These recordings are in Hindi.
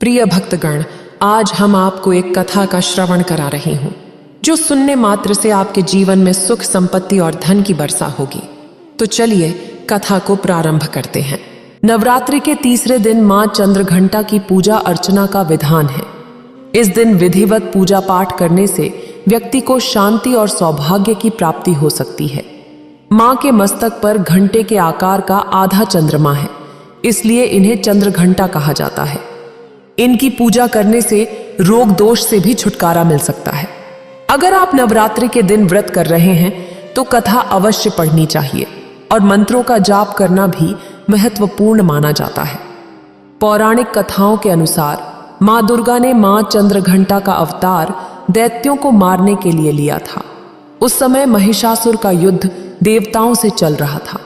प्रिय भक्तगण, आज हम आपको एक कथा का श्रवण करा रही हूँ जो सुनने मात्र से आपके जीवन में सुख, संपत्ति और धन की वर्षा होगी। तो चलिए कथा को प्रारंभ करते हैं। नवरात्रि के तीसरे दिन मां चंद्रघंटा की पूजा अर्चना का विधान है। इस दिन विधिवत पूजा पाठ करने से व्यक्ति को शांति और सौभाग्य की प्राप्ति हो सकती है। मां के मस्तक पर घंटे के आकार का आधा चंद्रमा है, इसलिए इन्हें चंद्रघंटा कहा जाता है। इनकी पूजा करने से रोग दोष से भी छुटकारा मिल सकता है। अगर आप नवरात्रि के दिन व्रत कर रहे हैं तो कथा अवश्य पढ़नी चाहिए और मंत्रों का जाप करना भी महत्वपूर्ण माना जाता है। पौराणिक कथाओं के अनुसार मां दुर्गा ने मां चंद्रघंटा का अवतार दैत्यों को मारने के लिए लिया था। उस समय महिषासुर का युद्ध देवताओं से चल रहा था।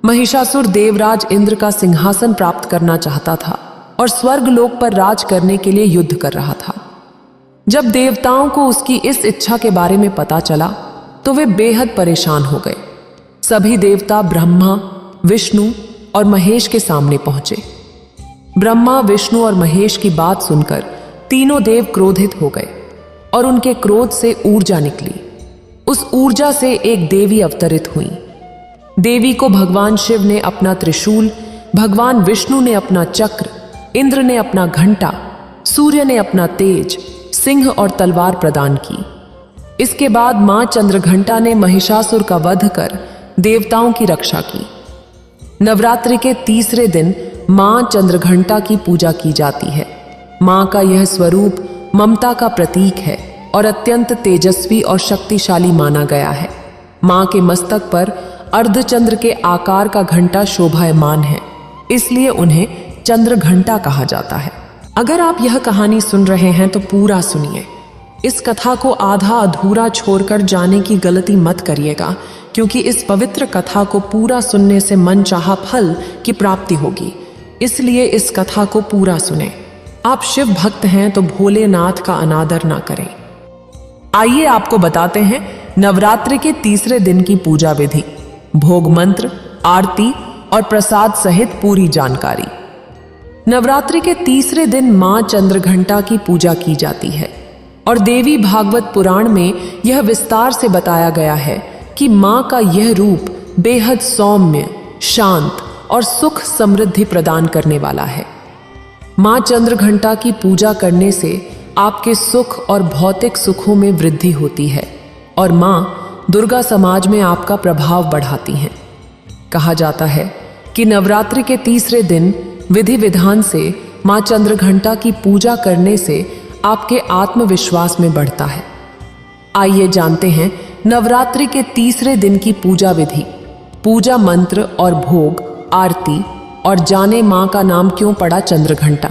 महिषासुर देवराज इंद्र का सिंहासन प्राप्त करना चाहता था और स्वर्ग लोक पर राज करने के लिए युद्ध कर रहा था। जब देवताओं को उसकी इस इच्छा के बारे में पता चला तो वे बेहद परेशान हो गए। सभी देवता ब्रह्मा, विष्णु और महेश के सामने पहुंचे। ब्रह्मा, विष्णु और महेश की बात सुनकर तीनों देव क्रोधित हो गए और उनके क्रोध से ऊर्जा निकली। उस ऊर्जा से एक देवी अवतरित हुई। देवी को भगवान शिव ने अपना त्रिशूल, भगवान विष्णु ने अपना चक्र, इंद्र ने अपना घंटा, सूर्य ने अपना तेज, सिंह और तलवार प्रदान की। इसके बाद मां चंद्रघंटा ने महिषासुर का वध कर देवताओं की रक्षा की। नवरात्रि के तीसरे दिन मां चंद्रघंटा की पूजा की जाती है। मां का यह स्वरूप ममता का प्रतीक है और अत्यंत तेजस्वी और शक्तिशाली माना गया है। मां के मस्तक पर अर्धचंद्र के आकार का घंटा शोभायमान है, इसलिए उन्हें चंद्रघंटा कहा जाता है। अगर आप यह कहानी सुन रहे हैं तो पूरा सुनिए। इस कथा को आधा अधूरा छोड़कर जाने की गलती मत करिएगा, क्योंकि इस पवित्र कथा को पूरा सुनने से मनचाहा फल की प्राप्ति होगी। इसलिए इस कथा को पूरा सुने। आप शिव भक्त हैं तो भोलेनाथ का अनादर ना करें। आइए आपको बताते हैं नवरात्रि के तीसरे दिन की पूजा विधि, भोग मंत्र, आरती और प्रसाद सहित पूरी जानकारी। नवरात्रि के तीसरे दिन मां चंद्रघंटा की पूजा की जाती है और देवी भागवत पुराण में यह विस्तार से बताया गया है कि मां का यह रूप बेहद सौम्य, शांत और सुख समृद्धि प्रदान करने वाला है। मां चंद्रघंटा की पूजा करने से आपके सुख और भौतिक सुखों में वृद्धि होती है और मां दुर्गा समाज में आपका प्रभाव बढ़ाती हैं। कहा जाता है कि नवरात्रि के तीसरे दिन विधि विधान से मां चंद्रघंटा की पूजा करने से आपके आत्मविश्वास में बढ़ता है। आइए जानते हैं नवरात्रि के तीसरे दिन की पूजा विधि, पूजा मंत्र और भोग, आरती और जाने मां का नाम क्यों पड़ा चंद्रघंटा।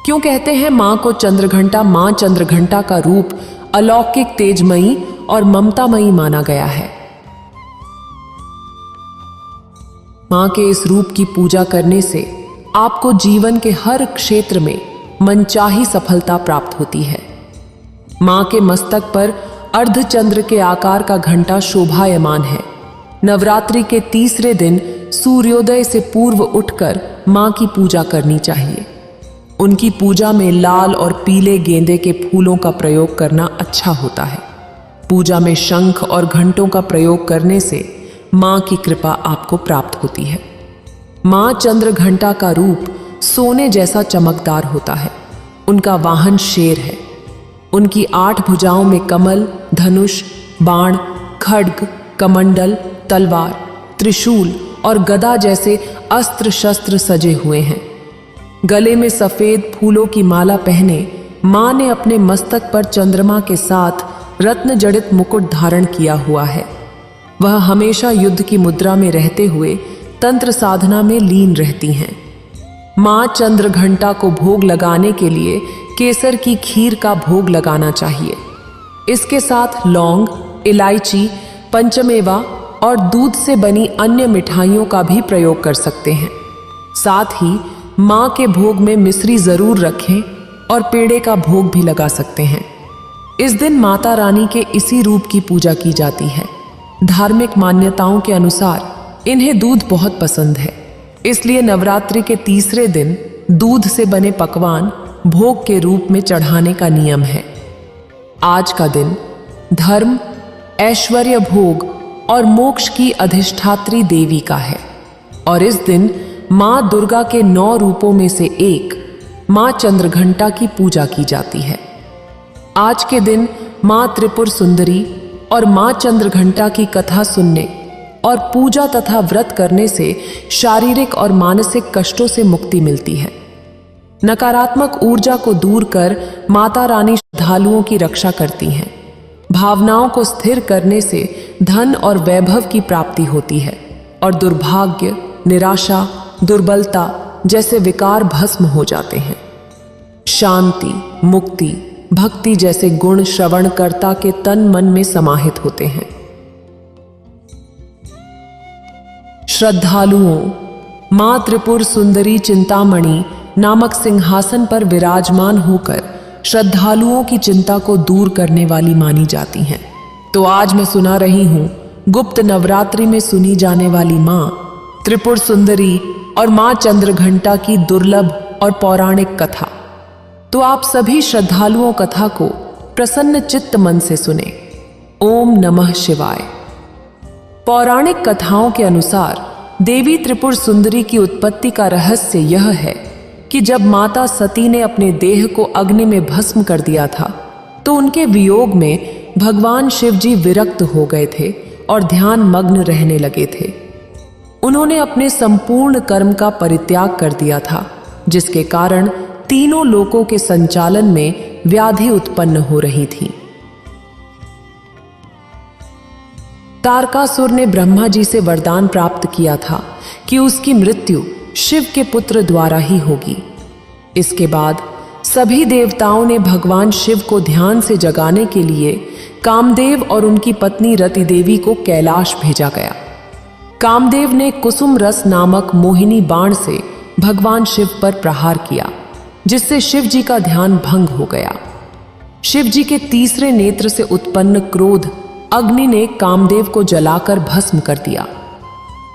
क्यों कहते हैं मां को चंद्रघंटा? मां चंद्रघंटा का रूप अलौकिक, तेजमयी और ममतामयी माना गया है। मां के इस रूप की पूजा करने से आपको जीवन के हर क्षेत्र में मनचाही सफलता प्राप्त होती है। मां के मस्तक पर अर्धचंद्र के आकार का घंटा शोभायमान है। नवरात्रि के तीसरे दिन सूर्योदय से पूर्व उठकर मां की पूजा करनी चाहिए। उनकी पूजा में लाल और पीले गेंदे के फूलों का प्रयोग करना अच्छा होता है। पूजा में शंख और घंटों का प्रयोग करने से मां की कृपा आपको प्राप्त होती है। मां चंद्रघंटा का रूप सोने जैसा चमकदार होता है। उनका वाहन शेर है। उनकी 8 भुजाओं में कमल, धनुष, बाण, खड्ग, कमंडल, तलवार, त्रिशूल और गदा जैसे अस्त्र शस्त्र सजे हुए हैं। गले में सफेद फूलों की माला पहने मां ने अपने मस्तक पर चंद्रमा के साथ रत्न जड़ित मुकुट धारण किया हुआ है। वह हमेशा युद्ध की मुद्रा में रहते हुए तंत्र साधना में लीन रहती हैं। मां चंद्रघंटा को भोग लगाने के लिए केसर की खीर का भोग लगाना चाहिए। इसके साथ लौंग, इलायची, पंचमेवा और दूध से बनी अन्य मिठाइयों का भी प्रयोग कर सकते हैं। साथ ही मां के भोग में मिश्री जरूर रखें और पेड़े का भोग भी लगा सकते हैं। इस दिन माता रानी के इसी रूप की पूजा की जाती है। धार्मिक मान्यताओं के अनुसार इन्हें दूध बहुत पसंद है, इसलिए नवरात्रि के तीसरे दिन दूध से बने पकवान भोग के रूप में चढ़ाने का नियम है। आज का दिन धर्म, ऐश्वर्य, भोग और मोक्ष की अधिष्ठात्री देवी का है और इस दिन मां दुर्गा के 9 रूपों में से एक मां चंद्रघंटा की पूजा की जाती है। आज के दिन मां त्रिपुर सुंदरी और मां चंद्रघंटा की कथा सुनने और पूजा तथा व्रत करने से शारीरिक और मानसिक कष्टों से मुक्ति मिलती है। नकारात्मक ऊर्जा को दूर कर माता रानी श्रद्धालुओं की रक्षा करती हैं। भावनाओं को स्थिर करने से धन और वैभव की प्राप्ति होती है और दुर्भाग्य, निराशा, दुर्बलता जैसे विकार भस्म हो जाते हैं। शांति, मुक्ति, भक्ति जैसे गुण श्रवणकर्ता के तन मन में समाहित होते हैं। श्रद्धालुओं, मां त्रिपुर सुंदरी चिंतामणि नामक सिंहासन पर विराजमान होकर श्रद्धालुओं की चिंता को दूर करने वाली मानी जाती हैं। तो आज मैं सुना रही हूं गुप्त नवरात्रि में सुनी जाने वाली मां त्रिपुर सुंदरी और मां चंद्रघंटा की दुर्लभ और पौराणिक कथा। तो आप सभी श्रद्धालुओं कथा को प्रसन्न चित्त मन से सुने। ओम नमः शिवाय। पौराणिक कथाओं के अनुसार देवी त्रिपुर सुंदरी की उत्पत्ति का रहस्य यह है कि जब माता सती ने अपने देह को अग्नि में भस्म कर दिया था तो उनके वियोग में भगवान शिव जी विरक्त हो गए थे और ध्यान मग्न रहने लगे थे। उन्होंने अपने संपूर्ण कर्म का परित्याग कर दिया था, जिसके कारण तीनों लोकों के संचालन में व्याधि उत्पन्न हो रही थी। तारकासुर ने ब्रह्मा जी से वरदान प्राप्त किया था कि उसकी मृत्यु शिव के पुत्र द्वारा ही होगी। इसके बाद सभी देवताओं ने भगवान शिव को ध्यान से जगाने के लिए कामदेव और उनकी पत्नी रति देवी को कैलाश भेजा गया। कामदेव ने कुसुम रस नामक मोहिनी बाण से भगवान शिव पर प्रहार किया, जिससे शिव जी का ध्यान भंग हो गया। शिव जी के तीसरे नेत्र से उत्पन्न क्रोध अग्नि ने कामदेव को जलाकर भस्म कर दिया।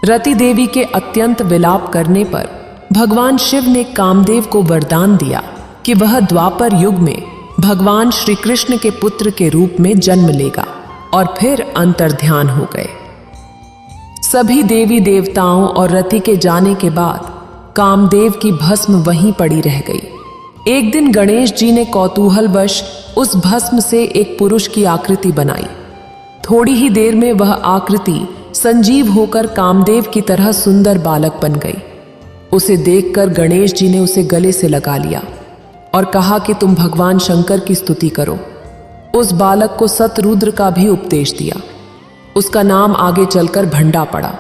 रति देवी के अत्यंत विलाप करने पर भगवान शिव ने कामदेव को वरदान दिया कि वह द्वापर युग में भगवान श्री कृष्ण के पुत्र के रूप में जन्म लेगा और फिर अंतर्ध्यान हो गए। सभी देवी देवताओं और रति के जाने के बाद कामदेव की भस्म वहीं पड़ी रह गई। एक दिन गणेश जी ने कौतूहलवश उस भस्म से एक पुरुष की आकृति बनाई। थोड़ी ही देर में वह आकृति संजीव होकर कामदेव की तरह सुंदर बालक बन गई। उसे देखकर गणेश जी ने उसे गले से लगा लिया और कहा कि तुम भगवान शंकर की स्तुति करो। उस बालक को सतरुद्र का भी उपदेश दिया। उसका नाम आगे चलकर भंडा पड़ा।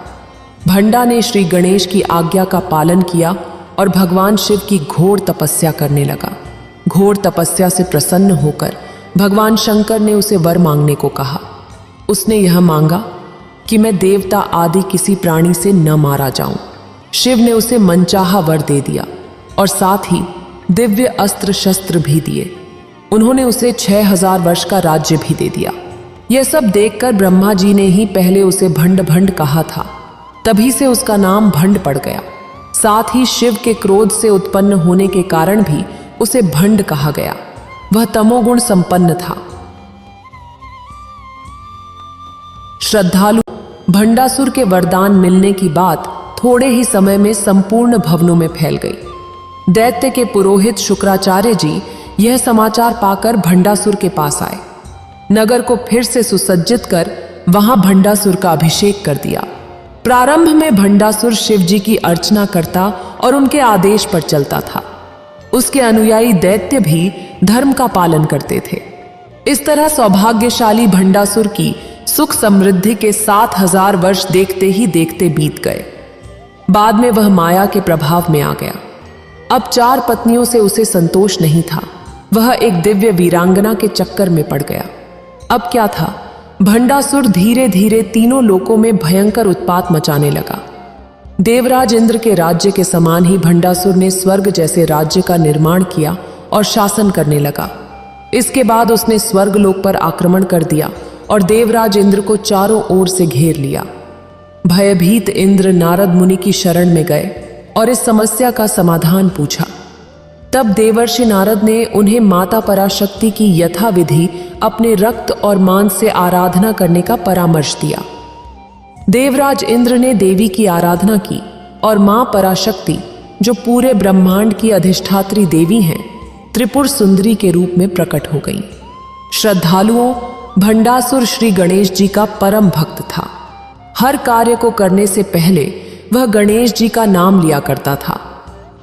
भंडा ने श्री गणेश की आज्ञा का पालन किया और भगवान शिव की घोर तपस्या करने लगा। घोर तपस्या से प्रसन्न होकर भगवान शंकर ने उसे वर मांगने को कहा। उसने यह मांगा कि मैं देवता आदि किसी प्राणी से न मारा जाऊं। शिव ने उसे मनचाहा वर दे दिया और साथ ही दिव्य अस्त्र शस्त्र भी दिए। उन्होंने उसे 6000 वर्ष का राज्य भी दे दिया। यह सब देखकर ब्रह्मा जी ने ही पहले उसे भंड भंड कहा था, तभी से उसका नाम भंड पड़ गया। साथ ही शिव के क्रोध से उत्पन्न होने के कारण भी उसे भंड कहा गया। वह तमोगुण संपन्न था। श्रद्धालु भंडासुर के वरदान मिलने की बात थोड़े ही समय में संपूर्ण भवनों में फैल गई। दैत्य के पुरोहित शुक्राचार्य जी यह समाचार पाकर भंडासुर के पास आए। नगर को फिर से सुसज्जित कर वहां भंडासुर का अभिषेक कर दिया। प्रारंभ में भंडासुर शिव जी की अर्चना करता और उनके आदेश पर चलता था। उसके अनुयायी दैत्य भी धर्म का पालन करते थे। इस तरह सौभाग्यशाली भंडासुर की सुख समृद्धि के 7000 वर्ष देखते ही देखते बीत गए। बाद में वह माया के प्रभाव में आ गया। अब 4 पत्नियों से उसे संतोष नहीं था। वह एक दिव्य वीरांगना के चक्कर में पड़ गया। अब क्या था, भंडासुर धीरे धीरे तीनों लोकों में भयंकर उत्पात मचाने लगा। देवराज इंद्र के राज्य के समान ही भंडासुर ने स्वर्ग जैसे राज्य का निर्माण किया और शासन करने लगा। इसके बाद उसने स्वर्ग लोक पर आक्रमण कर दिया और देवराज इंद्र को चारों ओर से घेर लिया। भयभीत इंद्र नारद मुनि की शरण में गए और इस समस्या का समाधान पूछा। तब देवर्षि नारद ने उन्हें माता पराशक्ति की यथाविधि अपने रक्त और मांस से आराधना करने का परामर्श दिया। देवराज इंद्र ने देवी की आराधना की और मां पराशक्ति, जो पूरे ब्रह्मांड की अधिष्ठात्री देवी हैं, त्रिपुर सुंदरी के रूप में प्रकट हो गई। श्रद्धालुओं, भंडासुर श्री गणेश जी का परम भक्त था। हर कार्य को करने से पहले वह गणेश जी का नाम लिया करता था,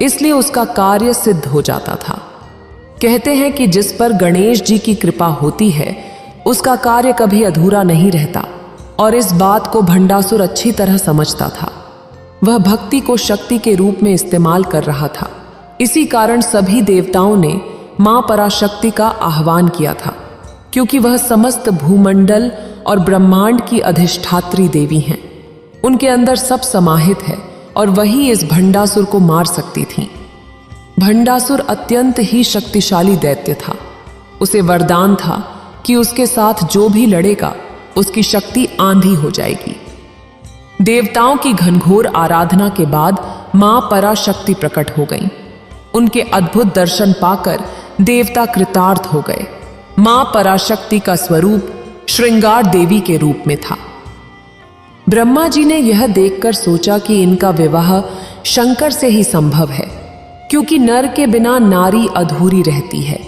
इसलिए उसका कार्य सिद्ध हो जाता था। कहते हैं कि जिस पर गणेश जी की कृपा होती है उसका कार्य कभी अधूरा नहीं रहता, और इस बात को भंडासुर अच्छी तरह समझता था। वह भक्ति को शक्ति के रूप में इस्तेमाल कर रहा था। इसी कारण सभी देवताओं ने मां पराशक्ति का आह्वान किया था, क्योंकि वह समस्त भूमंडल और ब्रह्मांड की अधिष्ठात्री देवी हैं। उनके अंदर सब समाहित है और वही इस भंडासुर को मार सकती थीं। भंडासुर अत्यंत ही शक्तिशाली दैत्य था। उसे वरदान था कि उसके साथ जो भी लड़ेगा उसकी शक्ति आंधी हो जाएगी। देवताओं की घनघोर आराधना के बाद मां पराशक्ति प्रकट हो गईं। उनके अद्भुत दर्शन पाकर देवता कृतार्थ हो गए। मां पराशक्ति का स्वरूप श्रृंगार देवी के रूप में था। ब्रह्मा जी ने यह देखकर सोचा कि इनका विवाह शंकर से ही संभव है, क्योंकि नर के बिना नारी अधूरी रहती है,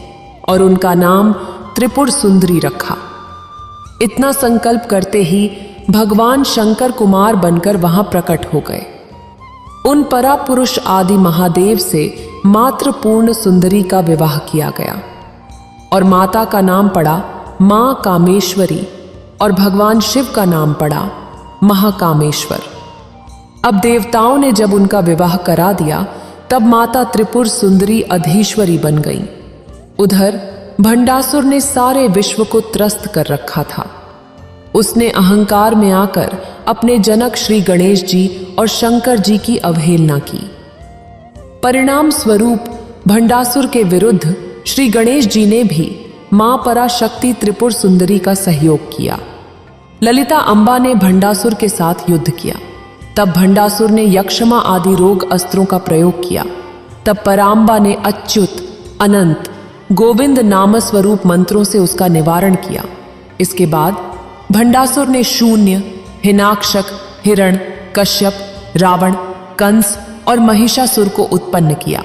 और उनका नाम त्रिपुर सुंदरी रखा। इतना संकल्प करते ही भगवान शंकर कुमार बनकर वहां प्रकट हो गए। उन परापुरुष आदि महादेव से मात्र पूर्ण सुंदरी का विवाह किया गया, और माता का नाम पड़ा मां कामेश्वरी, और भगवान शिव का नाम पड़ा महाकामेश्वर। अब देवताओं ने जब उनका विवाह करा दिया, तब माता त्रिपुर सुंदरी अधीश्वरी बन गई। उधर भंडासुर ने सारे विश्व को त्रस्त कर रखा था। उसने अहंकार में आकर अपने जनक श्री गणेश जी और शंकर जी की अवहेलना की। परिणाम स्वरूप भंडासुर के विरुद्ध श्री गणेश जी ने भी मां पराशक्ति त्रिपुर सुंदरी का सहयोग किया। ललिता अंबा ने भंडासुर के साथ युद्ध किया। तब भंडासुर ने यक्षमा आदि रोग अस्त्रों का प्रयोग किया। तब परांबा ने अच्युत, अनंत, गोविंद नाम स्वरूप मंत्रों से उसका निवारण किया। इसके बाद भंडासुर ने शून्य, हिनाक्षक, हिरण, कश्यप, रावण, कंस और महिषासुर को उत्पन्न किया।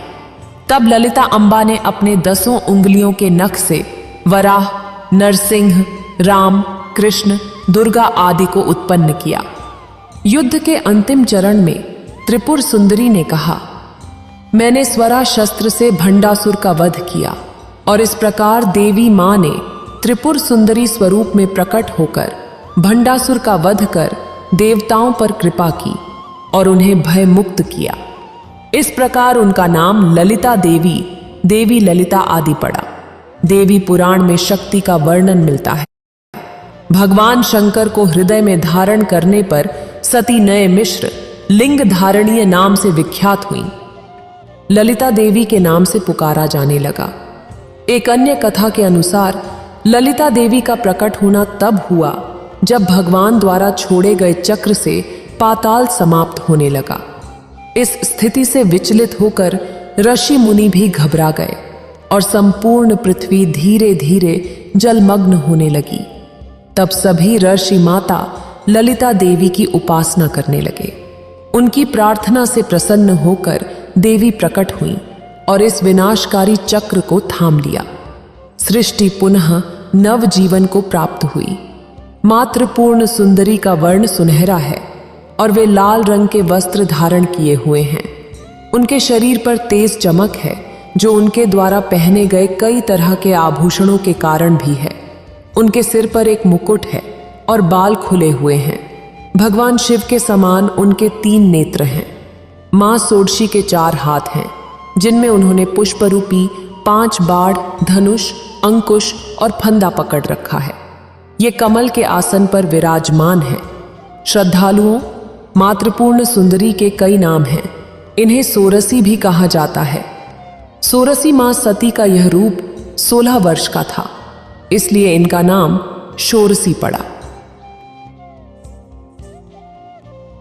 तब ललिता अंबा ने अपने 10 उंगलियों के नख से वराह, नरसिंह, राम, कृष्ण, दुर्गा आदि को उत्पन्न किया। युद्ध के अंतिम चरण में त्रिपुर सुंदरी ने कहा, मैंने स्वरा शस्त्र से भंडासुर का वध किया, और इस प्रकार देवी मां ने त्रिपुर सुंदरी स्वरूप में प्रकट होकर भंडासुर का वध कर देवताओं पर कृपा की और उन्हें भय मुक्त किया। इस प्रकार उनका नाम ललिता देवी, देवी ललिता आदि पड़ा। देवी पुराण में शक्ति का वर्णन मिलता है। भगवान शंकर को हृदय में धारण करने पर सती नए मिश्र लिंग धारणीय नाम से विख्यात हुई। ललिता देवी के नाम से पुकारा जाने लगा। एक अन्य कथा के अनुसार ललिता देवी का प्रकट होना तब हुआ जब भगवान द्वारा छोड़े गए चक्र से पाताल समाप्त होने लगा। इस स्थिति से विचलित होकर ऋषि मुनि भी घबरा गए और संपूर्ण पृथ्वी धीरे धीरे जलमग्न होने लगी। तब सभी ऋषि माता ललिता देवी की उपासना करने लगे। उनकी प्रार्थना से प्रसन्न होकर देवी प्रकट हुई और इस विनाशकारी चक्र को थाम लिया। सृष्टि पुनः नव जीवन को प्राप्त हुई। मात्र पूर्ण सुंदरी का वर्ण सुनहरा है और वे लाल रंग के वस्त्र धारण किए हुए हैं। उनके शरीर पर तेज चमक है, जो उनके द्वारा पहने गए कई तरह के आभूषणों के कारण भी है। उनके सिर पर एक मुकुट है और बाल खुले हुए हैं। भगवान शिव के समान उनके 3 नेत्र हैं। मां सोडशी के 4 हाथ हैं, जिनमें उन्होंने पुष्परूपी 5 बाढ़, धनुष, अंकुश और फंदा पकड़ रखा है। ये कमल के आसन पर विराजमान है। श्रद्धालुओं, मातृपूर्ण सुंदरी के कई नाम हैं। इन्हें सोरसी भी कहा जाता है। सोरसी मां सती का यह रूप 16 वर्ष का था, इसलिए इनका नाम शोरसी पड़ा।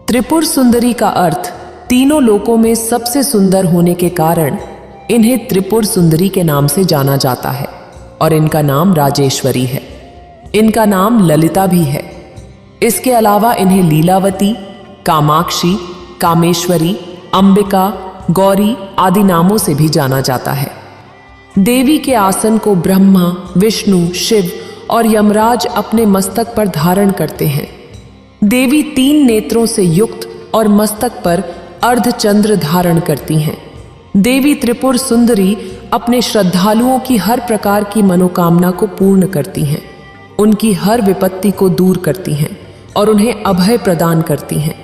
त्रिपुर सुंदरी का अर्थ तीनों लोकों में सबसे सुंदर होने के कारण इन्हें त्रिपुर सुंदरी के नाम से जाना जाता है और इनका नाम राजेश्वरी है। इनका नाम ललिता भी है। इसके अलावा इन्हें लीलावती, कामाक्षी, कामेश्वरी, अंबिका, गौरी आदि नामों से भी जाना जाता है। देवी के आसन को ब्रह्मा, विष्णु, शिव और यमराज अपने मस्तक पर धारण करते हैं। देवी 3 नेत्रों से युक्त और मस्तक पर अर्धचंद्र धारण करती हैं। देवी त्रिपुर सुंदरी अपने श्रद्धालुओं की हर प्रकार की मनोकामना को पूर्ण करती हैं, उनकी हर विपत्ति को दूर करती हैं और उन्हें अभय प्रदान करती हैं।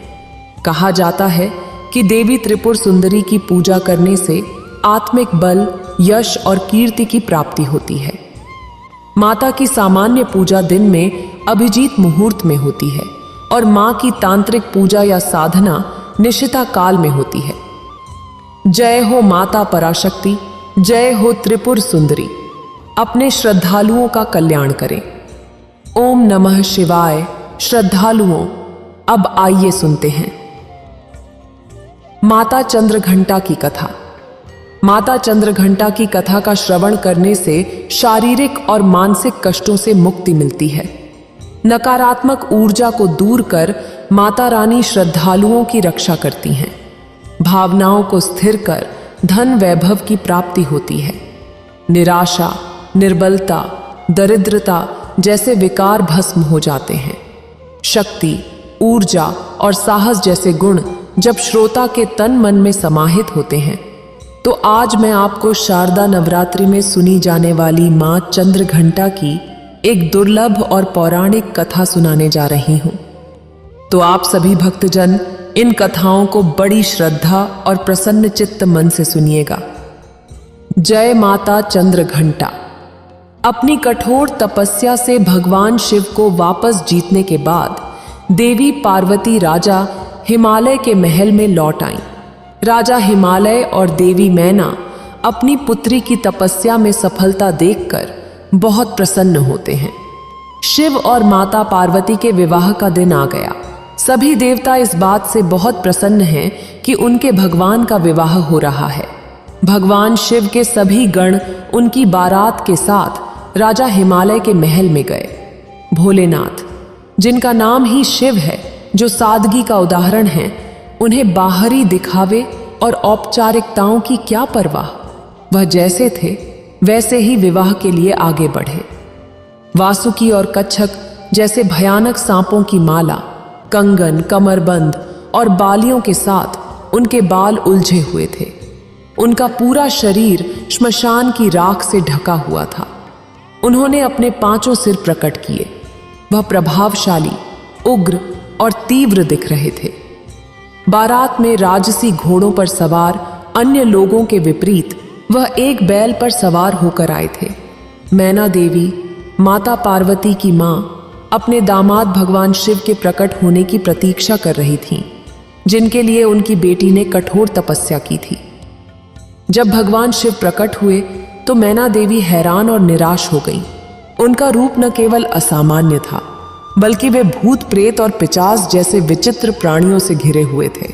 कहा जाता है कि देवी त्रिपुर सुंदरी की पूजा करने से आत्मिक बल, यश और कीर्ति की प्राप्ति होती है। माता की सामान्य पूजा दिन में अभिजीत मुहूर्त में होती है और मां की तांत्रिक पूजा या साधना निशिता काल में होती है। जय हो माता पराशक्ति, जय हो त्रिपुर सुंदरी। अपने श्रद्धालुओं का कल्याण करें। ओम नमः शिवाय। श्रद्धालुओं, अब आइए सुनते हैं माता चंद्रघंटा की कथा। माता चंद्रघंटा की कथा का श्रवण करने से शारीरिक और मानसिक कष्टों से मुक्ति मिलती है। नकारात्मक ऊर्जा को दूर कर माता रानी श्रद्धालुओं की रक्षा करती हैं। भावनाओं को स्थिर कर धन वैभव की प्राप्ति होती है। निराशा, निर्बलता, दरिद्रता जैसे विकार भस्म हो जाते हैं। शक्ति, ऊर्जा और साहस जैसे गुण जब श्रोता के तन मन में समाहित होते हैं, तो आज मैं आपको शारदा नवरात्रि में सुनी जाने वाली मां चंद्रघंटा की एक दुर्लभ और पौराणिक कथा सुनाने जा रही हूं। तो आप सभी भक्तजन इन कथाओं को बड़ी श्रद्धा और प्रसन्न चित्त मन से सुनिएगा। जय माता चंद्रघंटा। अपनी कठोर तपस्या से भगवान शिव को वापस जीतने के बाद देवी पार्वती राजा हिमालय के महल में लौट आईं। राजा हिमालय और देवी मैना अपनी पुत्री की तपस्या में सफलता देखकर बहुत प्रसन्न होते हैं। शिव और माता पार्वती के विवाह का दिन आ गया। सभी देवता इस बात से बहुत प्रसन्न हैं कि उनके भगवान का विवाह हो रहा है। भगवान शिव के सभी गण उनकी बारात के साथ राजा हिमालय के महल में गए। भोलेनाथ, जिनका नाम ही शिव है, जो सादगी का उदाहरण है, उन्हें बाहरी दिखावे और औपचारिकताओं की क्या परवाह। वह जैसे थे वैसे ही विवाह के लिए आगे बढ़े। वासुकी और कच्छप जैसे भयानक सांपों की माला, कंगन, कमरबंद और बालियों के साथ उनके बाल उलझे हुए थे। उनका पूरा शरीर श्मशान की राख से ढका हुआ था। उन्होंने अपने 5 सिर प्रकट किए। वह प्रभावशाली, उग्र और तीव्र दिख रहे थे। बारात में राजसी घोड़ों पर सवार अन्य लोगों के विपरीत वह एक बैल पर सवार होकर आए थे। मैना देवी, माता पार्वती की मां, अपने दामाद भगवान शिव के प्रकट होने की प्रतीक्षा कर रही थीं, जिनके लिए उनकी बेटी ने कठोर तपस्या की थी। जब भगवान शिव प्रकट हुए तो मैना देवी हैरान और निराश हो गई। उनका रूप न केवल असामान्य था, बल्कि वे भूत प्रेत और पिचास जैसे विचित्र प्राणियों से घिरे हुए थे।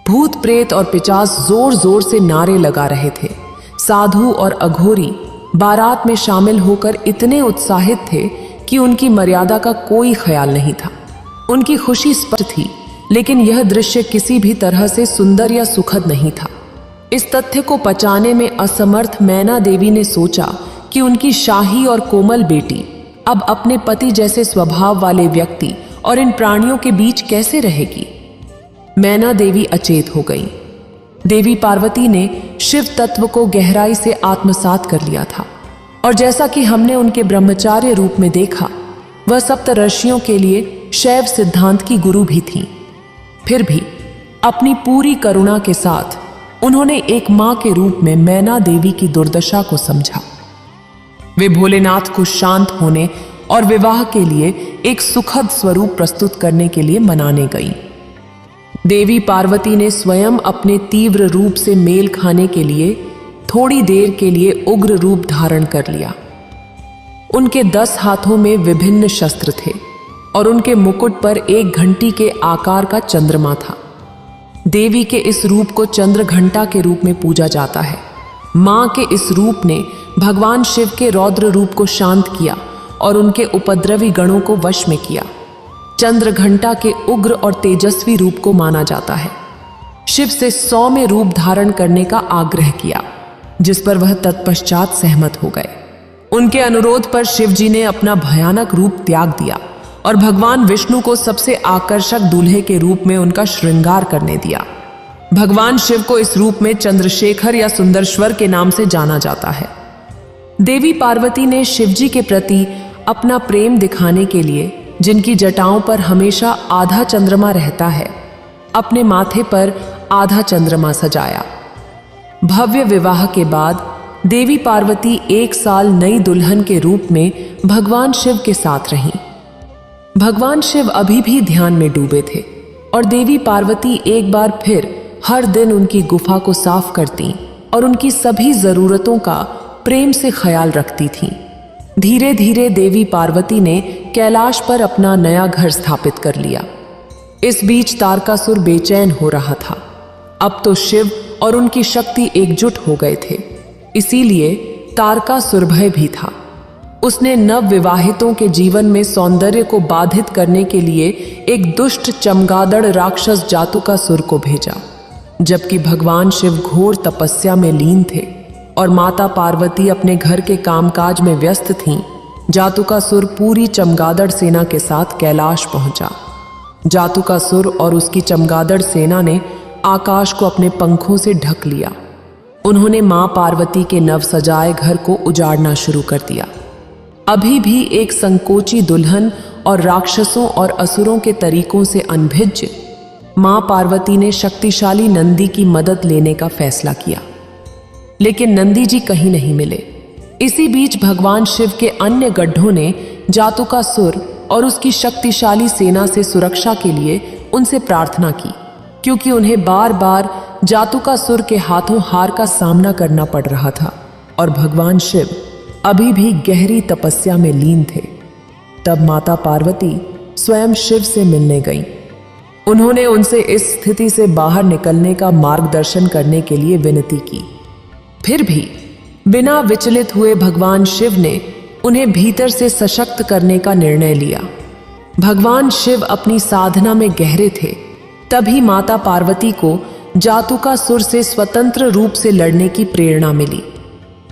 भूत प्रेत और पिचास जोर जोर से नारे लगा रहे थे। साधु और अघोरी बारात में शामिल होकर इतने उत्साहित थे कि उनकी मर्यादा का कोई ख्याल नहीं था। उनकी खुशी स्पष्ट थी, लेकिन यह दृश्य किसी भी तरह से सुंदर या सुखद नहीं था। इस तथ्य को पचाने में असमर्थ मैना देवी ने सोचा कि उनकी शाही और कोमल बेटी अब अपने पति जैसे स्वभाव वाले व्यक्ति और इन प्राणियों के बीच कैसे रहेगी। मैना देवी अचेत हो गई। देवी पार्वती ने शिव तत्व को गहराई से आत्मसात कर लिया था, और जैसा कि हमने उनके ब्रह्मचार्य रूप में देखा, वह सप्तऋषियों के लिए शैव सिद्धांत की गुरु भी थीं। फिर भी अपनी पूरी करुणा के साथ उन्होंने एक मां के रूप में मैना देवी की दुर्दशा को समझा। वे भोलेनाथ को शांत होने और विवाह के लिए एक सुखद स्वरूप प्रस्तुत करने के लिए मनाने गईं। देवी पार्वती ने स्वयं अपने तीव्र रूप से मेल खाने के लिए थोड़ी देर के लिए उग्र रूप धारण कर लिया। उनके 10 हाथों में विभिन्न शस्त्र थे और उनके मुकुट पर एक घंटी के आकार का चंद्रमा था। देवी के इस रूप को चंद्रघंटा के रूप में पूजा जाता है। मां के इस रूप ने भगवान शिव के रौद्र रूप को शांत किया और उनके उपद्रवी गणों को वश में किया। चंद्रघंटा के उग्र और तेजस्वी रूप को माना जाता है। शिव से 100 में रूप धारण करने का आग्रह किया, जिस पर वह तत्पश्चात सहमत हो गए। उनके अनुरोध पर शिव जी ने अपना भयानक रूप त्याग दिया और भगवान विष्णु को सबसे आकर्षक दूल्हे के रूप में उनका श्रृंगार करने दिया। भगवान शिव को इस रूप में चंद्रशेखर या सुंदरश्वर के नाम से जाना जाता है। देवी पार्वती ने शिव जी के प्रति अपना प्रेम दिखाने के लिए, जिनकी जटाओं पर हमेशा आधा चंद्रमा रहता है, अपने माथे पर आधा चंद्रमा सजाया। भव्य विवाह के बाद देवी पार्वती 1 साल नई दुल्हन के रूप में भगवान शिव के साथ रहीं। भगवान शिव अभी भी ध्यान में डूबे थे और देवी पार्वती एक बार फिर हर दिन उनकी गुफा को साफ करती और उनकी सभी जरूरतों का प्रेम से ख्याल रखती थीं। धीरे धीरे देवी पार्वती ने कैलाश पर अपना नया घर स्थापित कर लिया। इस बीच तारकासुर बेचैन हो रहा था। अब तो शिव और उनकी शक्ति एकजुट हो गए थे, इसीलिए तारकासुर भय भी था। उसने नव विवाहितों के जीवन में सौंदर्य को बाधित करने के लिए एक दुष्ट चमगादड़ राक्षस जातुकासुर को भेजा। जबकि भगवान शिव घोर तपस्या में लीन थे और माता पार्वती अपने घर के कामकाज में व्यस्त थीं, जातुकासुर पूरी चमगादड़ सेना के साथ कैलाश पहुंचा। जातुकासुर और उसकी चमगादड़ सेना ने आकाश को अपने पंखों से ढक लिया। उन्होंने मां पार्वती के नव सजाए घर को उजाड़ना शुरू कर दिया। अभी भी एक संकोची दुल्हन और राक्षसों और असुरों के तरीकों से अनभिज्ञ मां पार्वती ने शक्तिशाली नंदी की मदद लेने का फैसला किया, लेकिन नंदी जी कहीं नहीं मिले। इसी बीच भगवान शिव के अन्य गड्ढों ने जातुकासुर और उसकी शक्तिशाली सेना से सुरक्षा के लिए उनसे प्रार्थना की, क्योंकि उन्हें बार बार जातुकासुर के हाथों हार का सामना करना पड़ रहा था और भगवान शिव अभी भी गहरी तपस्या में लीन थे। तब माता पार्वती स्वयं शिव से मिलने गईं। उन्होंने उनसे इस स्थिति से बाहर निकलने का मार्गदर्शन करने के लिए विनती की। फिर भी बिना विचलित हुए भगवान शिव ने उन्हें भीतर से सशक्त करने का निर्णय लिया। भगवान शिव अपनी साधना में गहरे थे। तभी माता पार्वती को जातुकासुर से स्वतंत्र रूप से लड़ने की प्रेरणा मिली।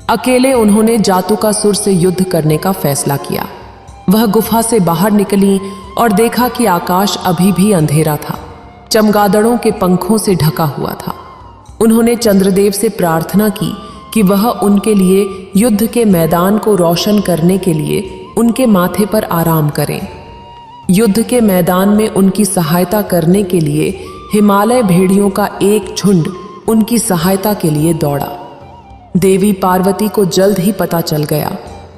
अकेले उन्होंने जातुकासुर से युद्ध करने का फैसला किया। वह गुफा से बाहर निकली और देखा कि आकाश अभी भी अंधेरा था, चमगादड़ों के पंखों से ढका हुआ था। उन्होंने चंद्रदेव से प्रार्थना की कि वह उनके लिए युद्ध के मैदान को रोशन करने के लिए उनके माथे पर आराम करें। युद्ध के मैदान में उनकी सहायता करने के लिए हिमालय भेड़ियों का एक झुंड उनकी सहायता के लिए दौड़ा। देवी पार्वती को जल्द ही पता चल गया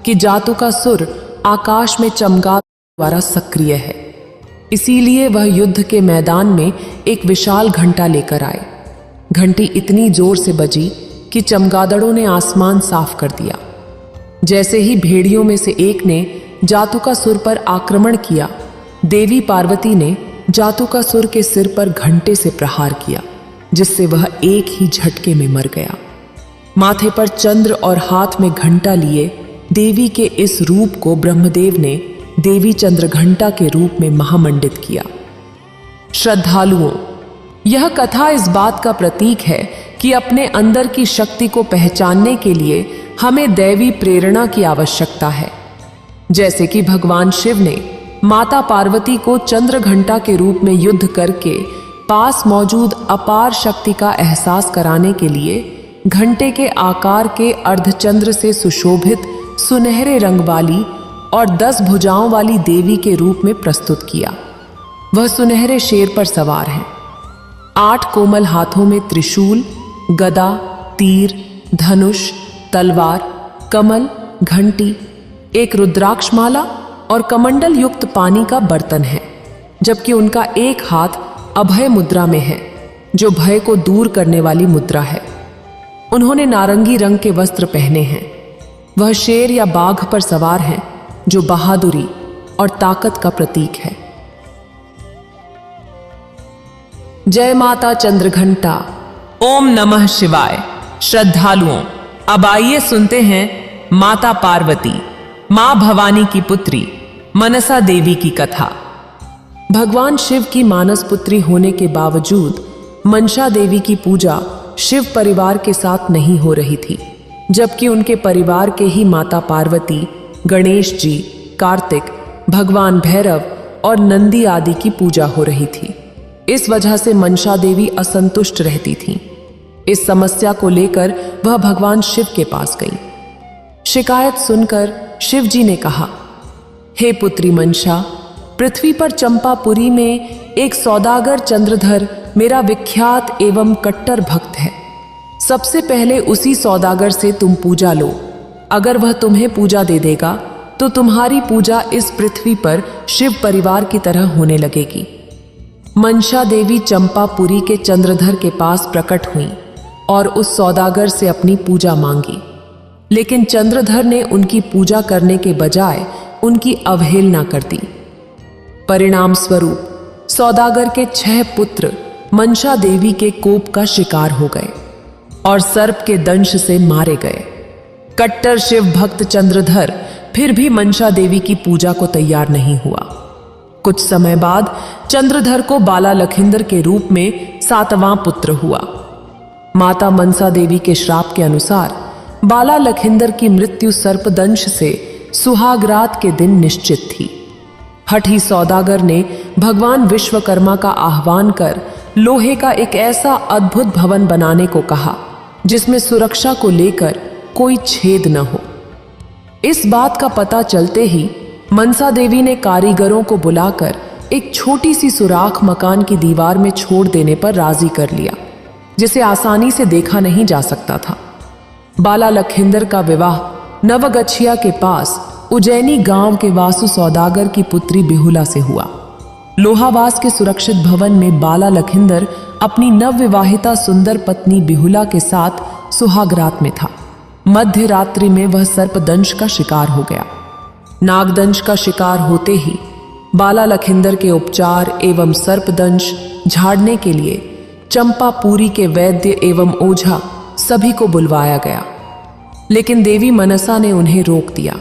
कि जातुकासुर आकाश में चमगादड़ द्वारा सक्रिय है। इसीलिए वह युद्ध के मैदान में एक विशाल घंटा लेकर आए। घंटी इतनी जोर से बजी कि चमगादड़ों ने आसमान साफ कर दिया। जैसे ही भेड़ियों में से एक ने जातुकासुर पर आक्रमण किया, देवी पार्वती ने जातुकासुर के सिर पर घंटे से प्रहार किया, जिससे वह एक ही झटके में मर गया। माथे पर चंद्र और हाथ में घंटा लिए देवी के इस रूप को ब्रह्मदेव ने देवी चंद्रघंटा के रूप में महामंडित किया। श्रद्धालुओं, यह कथा इस बात का प्रतीक है कि अपने अंदर की शक्ति को पहचानने के लिए हमें दैवी प्रेरणा की आवश्यकता है। जैसे कि भगवान शिव ने माता पार्वती को चंद्रघंटा के रूप में युद्ध करके पास मौजूद अपार शक्ति का एहसास कराने के लिए घंटे के आकार के अर्धचंद्र से सुशोभित सुनहरे रंग वाली और 10 भुजाओं वाली देवी के रूप में प्रस्तुत किया। वह सुनहरे शेर पर सवार हैं। 8 कोमल हाथों में त्रिशूल, गदा, तीर, धनुष, तलवार, कमल, घंटी, एक रुद्राक्ष माला और कमंडल युक्त पानी का बर्तन है, जबकि उनका एक हाथ अभय मुद्रा में है, जो भय को दूर करने वाली मुद्रा है। उन्होंने नारंगी रंग के वस्त्र पहने हैं। वह शेर या बाघ पर सवार हैं, जो बहादुरी और ताकत का प्रतीक है। जय माता चंद्रघंटा। ओम नमः शिवाय। श्रद्धालुओं, अब आइए सुनते हैं माता पार्वती, मां भवानी की पुत्री मनसा देवी की कथा। भगवान शिव की मानस पुत्री होने के बावजूद मनसा देवी की पूजा शिव परिवार के साथ नहीं हो रही थी, जबकि उनके परिवार के ही माता पार्वती, गणेश जी, कार्तिक, भगवान भैरव और नंदी आदि की पूजा हो रही थी। इस वजह से मनसा देवी असंतुष्ट रहती थीं। इस समस्या को लेकर वह भगवान शिव के पास गई। शिकायत सुनकर शिव जी ने कहा, हे पुत्री मनसा, पृथ्वी पर चंपापुरी में एक सौदागर चंद्रधर मेरा विख्यात एवं कट्टर भक्त है। सबसे पहले उसी सौदागर से तुम पूजा लो। अगर वह तुम्हें पूजा दे देगा तो तुम्हारी पूजा इस पृथ्वी पर शिव परिवार की तरह होने लगेगी। मनसा देवी चंपापुरी के चंद्रधर के पास प्रकट हुई और उस सौदागर से अपनी पूजा मांगी, लेकिन चंद्रधर ने उनकी पूजा करने के बजाय उनकी अवहेलना कर दी। परिणाम स्वरूप सौदागर के 6 पुत्र मनसा देवी के कोप का शिकार हो गए और सर्प के दंश से मारे गए। कट्टर शिव भक्त चंद्रधर फिर भी मनसा देवी की पूजा को तैयार नहीं हुआ। कुछ समय बाद चंद्रधर को बाला लखिंदर के रूप में 7वां पुत्र हुआ। माता मनसा देवी के श्राप के अनुसार बाला लखिंदर की मृत्यु सर्पदंश से सुहाग रात के दिन निश्चित थी। हठी सौदागर ने भगवान विश्वकर्मा का आह्वान कर लोहे का एक ऐसा अद्भुत भवन बनाने को कहा जिसमें सुरक्षा को लेकर कोई छेद न हो। इस बात का पता चलते ही मनसा देवी ने कारीगरों को बुलाकर एक छोटी सी सुराख मकान की दीवार में छोड़ देने पर राजी कर लिया, जिसे आसानी से देखा नहीं जा सकता था। बाला लखिंदर का विवाह नवगछिया के पास उज्जैनी गांव के वासु सौदागर की पुत्री बिहुला से हुआ। लोहावास के सुरक्षित भवन में बाला लखिंदर अपनी नवविवाहिता सुंदर पत्नी बिहुला के साथ सुहागरात में था। मध्य रात्रि में वह सर्पदंश का शिकार हो गया। नागदंश का शिकार होते ही बाला लखिंदर के उपचार एवं सर्पदंश झाड़ने के लिए चंपापुरी के वैद्य एवं ओझा सभी को बुलवाया गया, लेकिन देवी मनसा ने उन्हें रोक दिया।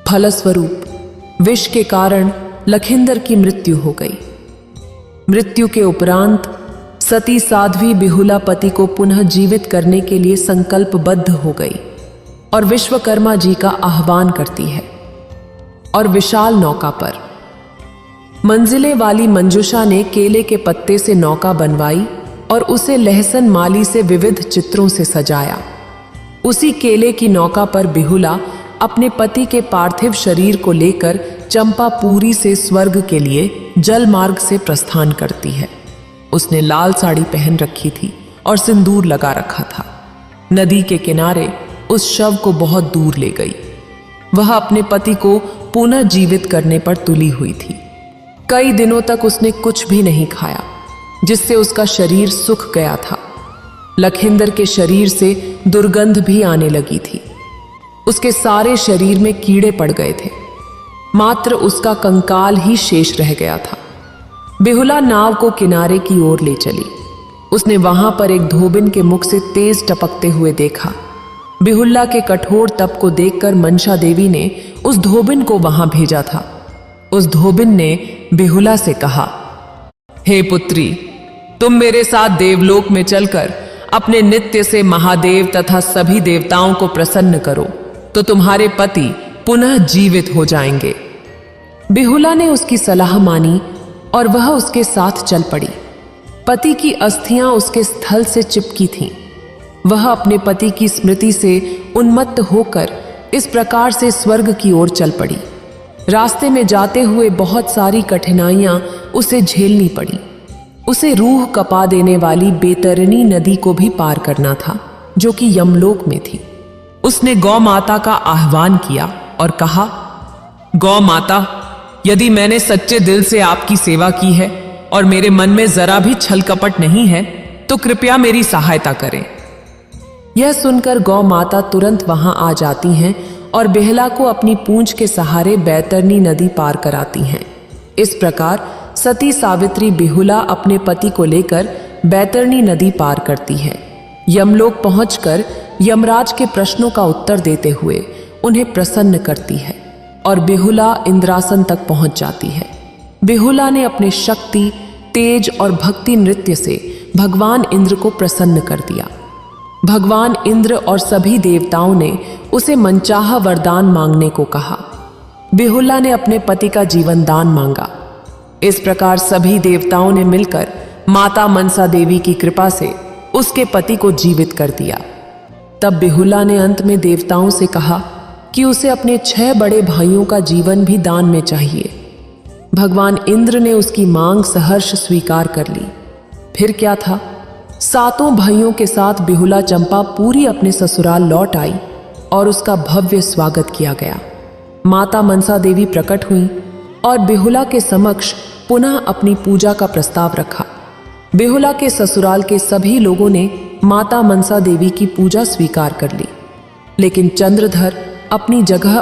फलस्वरूप विष के कारण लखिंदर की मृत्यु हो गई। मृत्यु के उपरांत सती साध्वी बिहुला पति को पुनः जीवित करने के लिए संकल्पबद्ध हो गई और विश्वकर्मा जी का आह्वान करती है और विशाल नौका पर मंजिलें वाली मंजुषा ने केले के पत्ते से नौका बनवाई और उसे लहसन माली से विविध चित्रों से सजाया। उसी केले की नौका पर बिहुला अपने पति के पार्थिव शरीर को लेकर चंपापुरी से स्वर्ग के लिए जल मार्ग से प्रस्थान करती है। उसने लाल साड़ी पहन रखी थी और सिंदूर लगा रखा था। नदी के किनारे उस शव को बहुत दूर ले गई। वह अपने पति को पुनः जीवित करने पर तुली हुई थी। कई दिनों तक उसने कुछ भी नहीं खाया, जिससे उसका शरीर सूख गया था। लखिंदर के शरीर से दुर्गंध भी आने लगी थी। उसके सारे शरीर में कीड़े पड़ गए थे, मात्र उसका कंकाल ही शेष रह गया था। बिहुला नाव को किनारे की ओर ले चली। उसने वहां पर एक धोबिन के मुख से तेज टपकते हुए देखा। बिहुला के कठोर तप को देखकर मनसा देवी ने उस धोबिन को वहां भेजा था। उस धोबिन ने बिहुला से कहा, हे पुत्री, तुम मेरे साथ देवलोक में चलकर अपने नित्य से महादेव तथा सभी देवताओं को प्रसन्न करो, तो तुम्हारे पति पुनः जीवित हो जाएंगे। बिहुला ने उसकी सलाह मानी और वह उसके साथ चल पड़ी। पति की अस्थियां उसके स्थल से चिपकी थीं। वह अपने पति की स्मृति से उन्मत्त होकर इस प्रकार से स्वर्ग की ओर चल पड़ी। रास्ते में जाते हुए बहुत सारी कठिनाइयां उसे झेलनी पड़ी। उसे रूह कपा देने वाली बेतरनी नदी को भी पार करना था, जो कि यमलोक में थी। उसने गौ माता का आह्वान किया और कहा, गौ माता, यदि मैंने सच्चे दिल से आपकी सेवा की है और मेरे मन में जरा भी छल कपट नहीं है, तो कृपया मेरी सहायता करें। यह सुनकर गौ माता तुरंत वहां आ जाती हैं और बेहला को अपनी पूंछ के सहारे बैतरनी नदी पार कराती हैं। इस प्रकार सती सावित्री बिहुला अपने पति को लेकर बैतरनी नदी पार करती है। यमलोक पहुंचकर यमराज के प्रश्नों का उत्तर देते हुए उन्हें प्रसन्न करती है और बेहुला इंद्रासन तक पहुंच जाती है। बेहुला ने अपने शक्ति, तेज और भक्ति नृत्य से भगवान इंद्र को प्रसन्न कर दिया। भगवान इंद्र और सभी देवताओं ने उसे मनचाहा वरदान मांगने को कहा। बेहुला ने अपने पति का जीवन दान मांगा। इस प्रकार सभी देवताओं ने मिलकर माता मनसा देवी की कृपा से उसके पति को जीवित कर दिया। तब बेहुला ने अंत में देवताओं से कहा कि उसे अपने 6 बड़े भाइयों का जीवन भी दान में चाहिए। भगवान इंद्र ने उसकी मांग सहर्ष स्वीकार कर ली। फिर क्या था, 7 भाइयों के साथ बेहुला चंपापुरी अपने ससुराल लौट आई और उसका भव्य स्वागत किया गया। माता मनसा देवी प्रकट हुई और बेहुला के समक्ष पुनः अपनी पूजा का प्रस्ताव रखा। बेहुला के ससुराल के सभी लोगों ने माता मनसा देवी की पूजा स्वीकार कर ली, लेकिन चंद्रधर अपनी जगह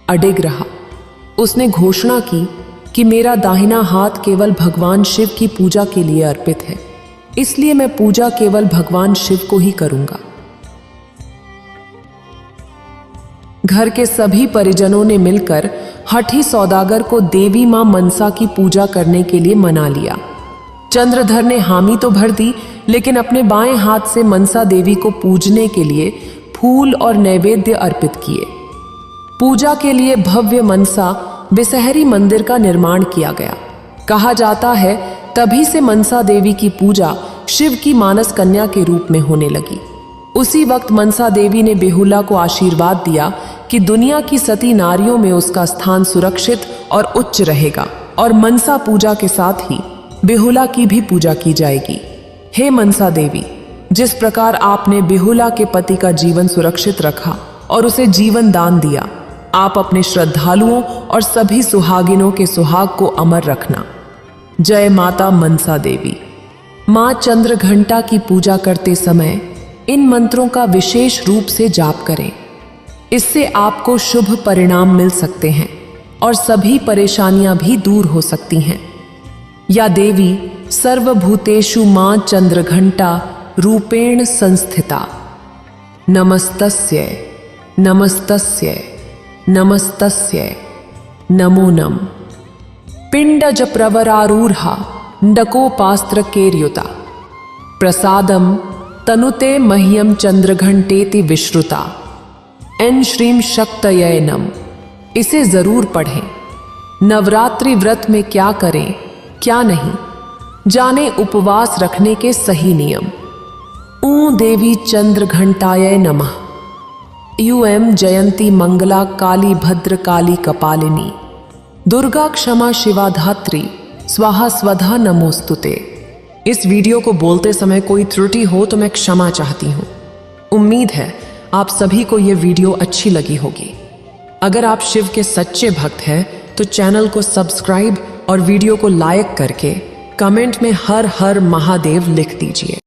अडिग रहा। उसने घोषणा की कि मेरा दाहिना हाथ केवल भगवान शिव की पूजा के लिए अर्पित है, इसलिए मैं पूजा केवल भगवान शिव को ही करूंगा। घर के सभी परिजनों ने मिलकर हठी सौदागर को देवी मां मनसा की पूजा करने के लिए मना लिया। चंद्रधर ने हामी तो भर दी, लेकिन अपने बाएं हाथ से मनसा देवी को पूजने के लिए फूल और नैवेद्य अर्पित किए। पूजा के लिए भव्य मनसा विषहरी मंदिर का निर्माण किया गया। कहा जाता है तभी से मनसा देवी की पूजा शिव की मानस कन्या के रूप में होने लगी। उसी वक्त मनसा देवी ने बेहुला को आशीर्वाद दिया कि दुनिया की सती नारियों में उसका स्थान सुरक्षित और उच्च रहेगा और मनसा पूजा के साथ ही बेहुला की भी पूजा की जाएगी। हे मनसा देवी, जिस प्रकार आपने बेहुला के पति का जीवन सुरक्षित रखा और उसे जीवन दान दिया, आप अपने श्रद्धालुओं और सभी सुहागिनों के सुहाग को अमर रखना। जय माता मनसा देवी। मां चंद्रघंटा की पूजा करते समय इन मंत्रों का विशेष रूप से जाप करें। इससे आपको शुभ परिणाम मिल सकते हैं और सभी परेशानियां भी दूर हो सकती हैं। या देवी सर्वभूतेषु मां चंद्रघंटा रूपेण संस्थिता। नमस्तस्यै नमस्तस्यै नमस्तस्यै नमो नम। पिंडज प्रवरारूढ़ा डकोपास्त्र केर्युता प्रसादम तनुते मह्यम चंद्रघंटेति विश्रुता। एन श्रीम शक्तये नम। इसे जरूर पढ़ें। नवरात्रि व्रत में क्या करें क्या नहीं, जाने उपवास रखने के सही नियम। ॐ देवी चंद्रघंटाय नमः। यूएम जयंती मंगला काली भद्र काली कपालिनी दुर्गा क्षमा शिवा धात्री स्वाहा स्वधा नमोस्तुते। इस वीडियो को बोलते समय कोई त्रुटि हो तो मैं क्षमा चाहती हूँ। उम्मीद है आप सभी को यह वीडियो अच्छी लगी होगी। अगर आप शिव के सच्चे भक्त हैं तो चैनल को सब्सक्राइब और वीडियो को लाइक करके कमेंट में हर हर महादेव लिख दीजिए।